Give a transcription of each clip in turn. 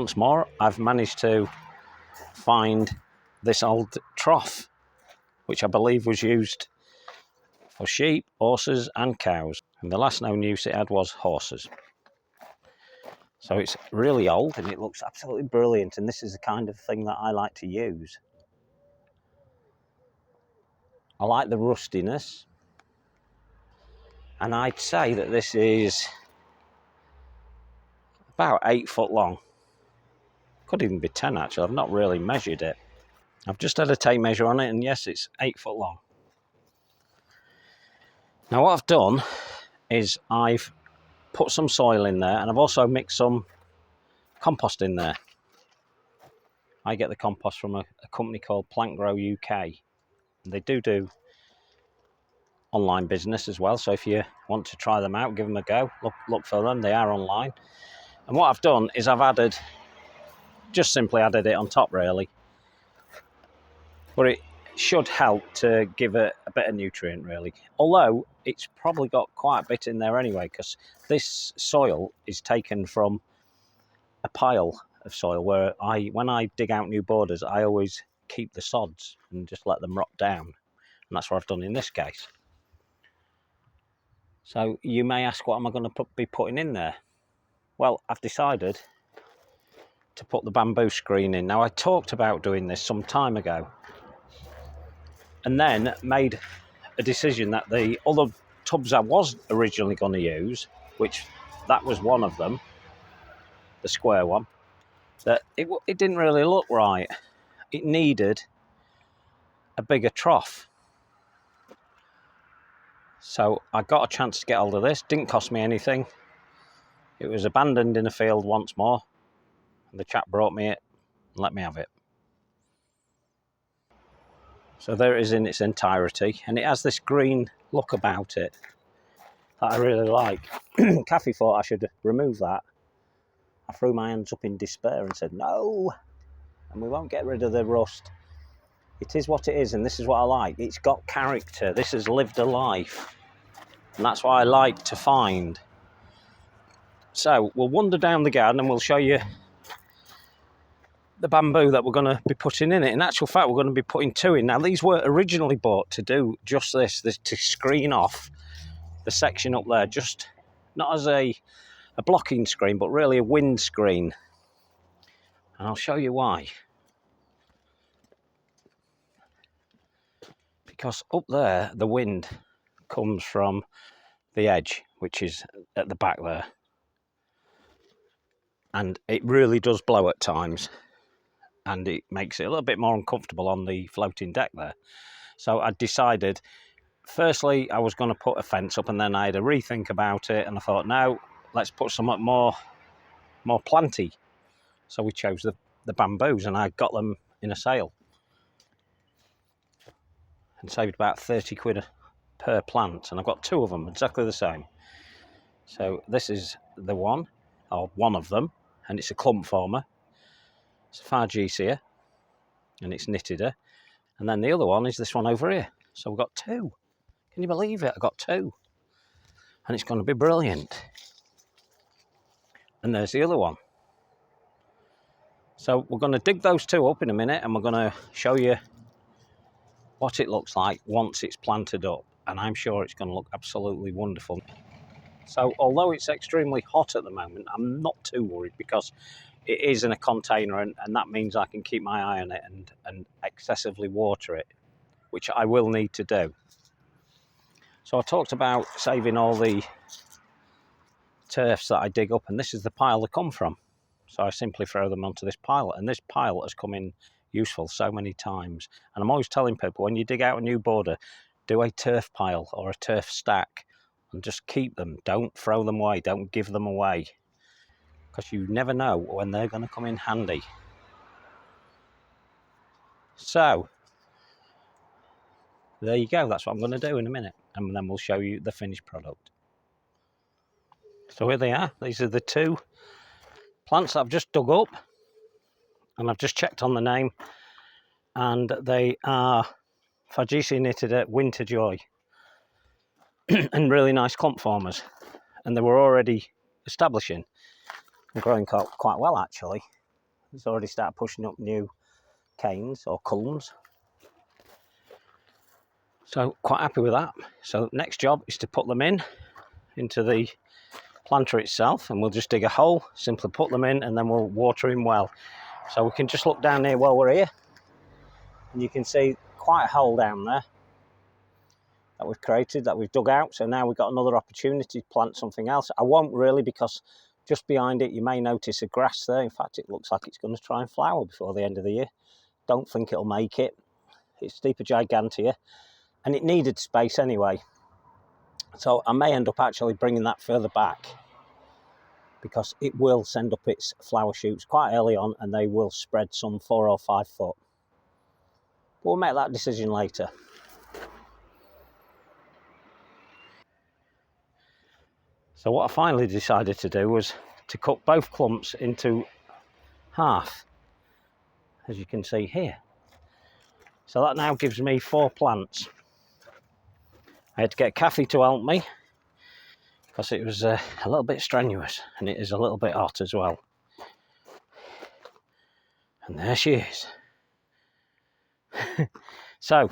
once more I've managed to find this old trough, which I believe was used for sheep, horses and cows, and the last known use it had was horses. So it's really old and it looks absolutely brilliant, and this is the kind of thing that I like to use. I like the rustiness, and I'd say that this is about 8 foot long. Could even be 10 actually, I've not really measured it. I've just had a tape measure on it, and yes, it's 8 foot long. Now what I've done is I've put some soil in there, and I've also mixed some compost in there. I get the compost from a company called Plant Grow UK. They do online business as well, so if you want to try them out, give them a go. Look for them, they are online. And what I've done is I've just simply added it on top really, but it should help to give it a bit of nutrient really, although it's probably got quite a bit in there anyway, because this soil is taken from a pile of soil where when I dig out new borders, I always keep the sods and just let them rot down, and that's what I've done in this case. So you may ask, what am I going to be putting in there? Well, I've decided to put the bamboo screen in. Now I talked about doing this some time ago, and then made a decision that the other tubs I was originally going to use, which that was one of them, the square one, that it didn't really look right. It needed a bigger trough. So I got a chance to get hold of this. Didn't cost me anything. It was abandoned in a field once more, and the chap brought me it and let me have it. So there it is in its entirety, and it has this green look about it that I really like. Kathy thought I should remove that. I threw my hands up in despair and said no, and we won't get rid of the rust. It is what it is, and this is what I like. It's got character. This has lived a life, and that's what I like to find. So we'll wander down the garden and we'll show you the bamboo that we're going to be putting in it. In actual fact, we're going to be putting 2 in. Now these were originally bought to do just this to screen off the section up there, just not as a blocking screen, but really a wind screen. And I'll show you why. Because up there, the wind comes from the edge, which is at the back there. And it really does blow at times. And it makes it a little bit more uncomfortable on the floating deck there. So I decided, firstly, I was going to put a fence up, and then I had a rethink about it, and I thought, no, let's put something more planty. So we chose the bamboos, and I got them in a sale and saved about 30 quid per plant, and I've got 2 of them exactly the same. So this is the one, or one of them, and it's a clump former. It's a Fargesia, and it's knitted. And then the other one is this one over here. So we've got 2. Can you believe it? I got 2. And it's going to be brilliant. And there's the other one. So we're going to dig those 2 up in a minute, and we're going to show you what it looks like once it's planted up. And I'm sure it's going to look absolutely wonderful. So although it's extremely hot at the moment, I'm not too worried, because it is in a container, and that means I can keep my eye on it and excessively water it, which I will need to do. So I talked about saving all the turfs that I dig up, and this is the pile they come from. So I simply throw them onto this pile, and this pile has come in useful so many times. And I'm always telling people, when you dig out a new border, do a turf pile or a turf stack and just keep them. Don't throw them away, don't give them away, because you never know when they're going to come in handy. So there you go, that's what I'm going to do in a minute, and then we'll show you the finished product. So here they are. These are the 2 plants that I've just dug up, and I've just checked on the name, and they are Fargesia knitted Winter Joy, and really nice clump formers, and they were already establishing and growing quite well actually. It's already started pushing up new canes or culms. So quite happy with that. So next job is to put them into the planter itself, and we'll just dig a hole, simply put them in, and then we'll water in well. So we can just look down here while we're here, and you can see quite a hole down there that we've created, that we've dug out. So now we've got another opportunity to plant something else. I won't really, because just behind it you may notice a grass there. In fact, it looks like it's going to try and flower before the end of the year. Don't think it'll make it. It's Steepa gigantea, and it needed space anyway. So I may end up actually bringing that further back, because it will send up its flower shoots quite early on, and they will spread some 4 or 5 foot. But we'll make that decision later. So what I finally decided to do was to cut both clumps into half, as you can see here. So that now gives me 4 plants. I had to get Kathy to help me, because it was a little bit strenuous, and it is a little bit hot as well. And there she is. So,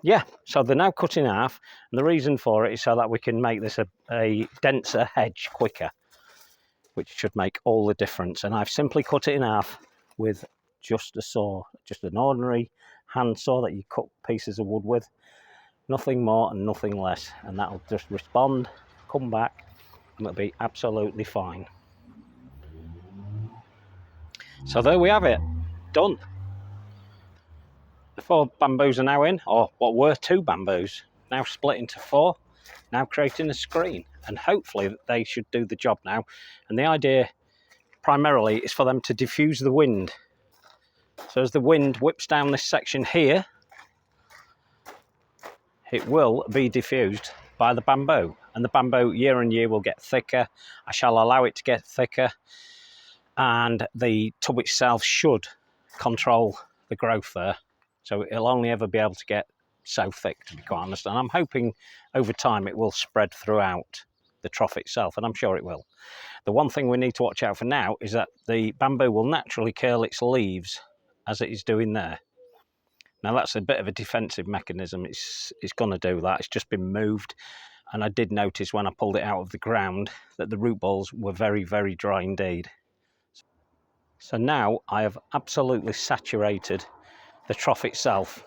yeah, so they're now cut in half, and the reason for it is so that we can make this a denser hedge quicker, which should make all the difference. And I've simply cut it in half with just a saw, just an ordinary hand saw that you cut pieces of wood with, nothing more and nothing less, and that'll just respond, come back, and it'll be absolutely fine. So there we have it, done. The 4 bamboos are now in, or what were 2 bamboos, now split into 4, now creating a screen, and hopefully they should do the job now. And the idea primarily is for them to diffuse the wind. So as the wind whips down this section here, it will be diffused by the bamboo, and the bamboo year on year will get thicker. I shall allow it to get thicker, and the tub itself should control the growth there. So it'll only ever be able to get so thick, to be quite honest. And I'm hoping over time it will spread throughout the trough itself, and I'm sure it will. The one thing we need to watch out for now is that the bamboo will naturally curl its leaves as it is doing there. Now that's a bit of a defensive mechanism. It's going to do that. It's just been moved, and I did notice when I pulled it out of the ground that the root balls were very, very dry indeed. So now I have absolutely saturated the trough itself,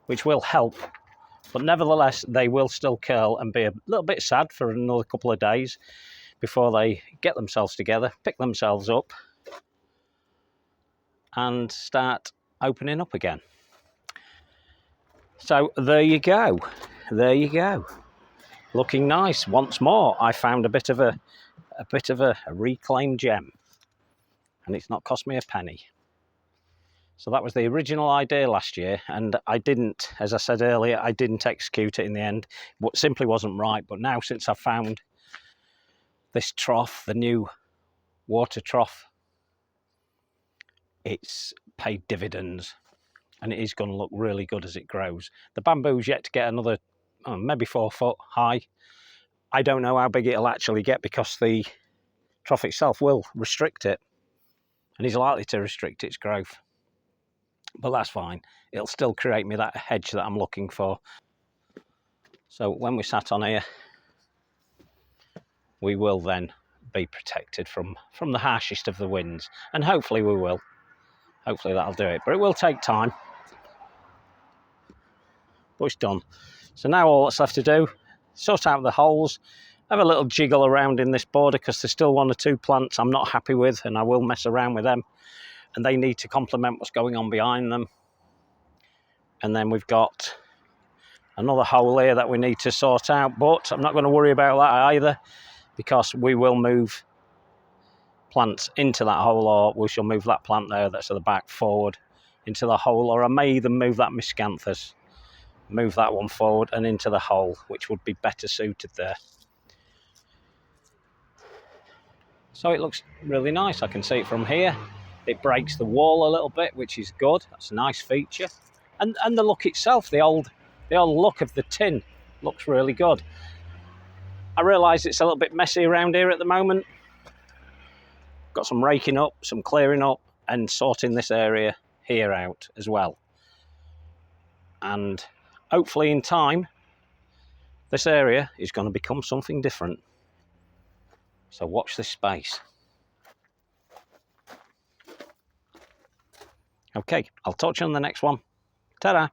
which will help, but nevertheless they will still curl and be a little bit sad for another couple of days before they get themselves together, pick themselves up, and start opening up again. So there you go, there you go, looking nice once more. I found a bit of a reclaimed gem, and it's not cost me a penny. So that was the original idea last year, and I didn't, as I said earlier, I didn't execute it in the end. It simply wasn't right. But now, since I've found this trough, the new water trough, it's paid dividends, and it is going to look really good as it grows. The bamboo's yet to get another, maybe 4 foot high. I don't know how big it'll actually get, because the trough itself will restrict it, and is likely to restrict its growth. But that's fine. It'll still create me that hedge that I'm looking for. So when we sat on here, we will then be protected from the harshest of the winds, and hopefully we will. Hopefully that'll do it, but it will take time. But it's done. So now all that's left to do, sort out the holes, have a little jiggle around in this border, because there's still 1 or 2 plants I'm not happy with, and I will mess around with them, and they need to complement what's going on behind them. And then we've got another hole here that we need to sort out, but I'm not going to worry about that either, because we will move plants into that hole, or we shall move that plant there that's at the back forward into the hole, or I may even move that miscanthus, move that one forward and into the hole, which would be better suited there. So it looks really nice. I can see it from here. It breaks the wall a little bit, which is good. That's a nice feature. And the look itself, the old look of the tin looks really good. I realise it's a little bit messy around here at the moment. got some raking up, some clearing up, and sorting this area here out as well. And hopefully in time, this area is going to become something different. So watch this space. Okay, I'll talk to you on the next one. Ta-da!